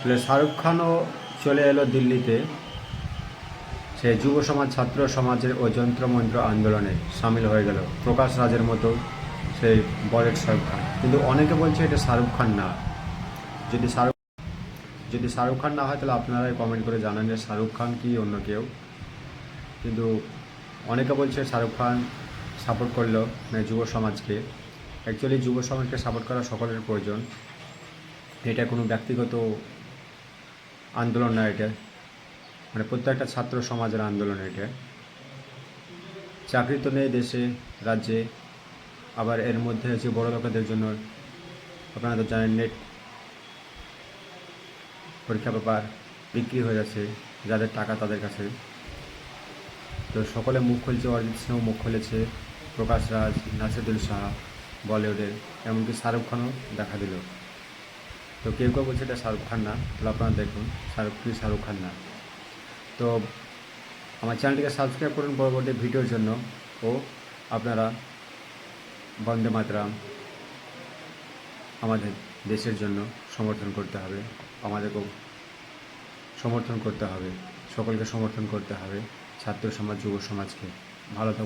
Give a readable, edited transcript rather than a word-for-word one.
বলে শাহরুখ খানও চলে এলো দিল্লিতে, সে যুব সমাজ ছাত্র সমাজের ও যন্ত্রমন্ত্র আন্দোলনে সামিল হয়ে গেল। প্রকাশ রাজের মতো সেই বলিউড শাহরুখ খান। কিন্তু অনেকে বলছে এটা শাহরুখ খান না। যদি শাহরুখ খান না হয় তাহলে আপনারাই কমেন্ট করে জানান যে শাহরুখ খান কি অন্য কেউ। কিন্তু অনেকে বলছে শাহরুখ খান সাপোর্ট করলো মানে যুব সমাজকে। অ্যাকচুয়ালি যুব সমাজকে সাপোর্ট করা সকলের প্রয়োজন। এটা কোনো ব্যক্তিগত আন্দোলন না, এটা মানে প্রত্যেকটা ছাত্র সমাজের আন্দোলন। এটা চাকরি তো নেই দেশে রাজ্যে, আবার এর মধ্যে আছে বড় লোকেদের জন্য আপনারা তো জানেন নেট পরীক্ষা পেপার বিক্রি হয়ে যাচ্ছে, যাদের টাকা তাদের কাছে। তো সকলে মুখ খুলছে, অরিজিৎ সিংও মুখ খুলেছে, প্রকাশ রাজ, নাসিরুদ্দিন শাহ বলিউডের, এমনকি শাহরুখ খানও দেখা দিল। তো কেউ কেউ বলছে এটা শাহরুখ খান না, তাহলে আপনারা দেখুন শাহরুখ খান না। তো আমার চ্যানেলটিকে সাবস্ক্রাইব করুন পরবর্তী ভিডিওর জন্য। ও আপনারা বন্দে মাতরম আমাদের দেশের জন্য সমর্থন করতে হবে, আমাদেরকেও সমর্থন করতে হবে, সকলকে সমর্থন করতে হবে, ছাত্র সমাজ যুব সমাজকে। ভালো থাকুন।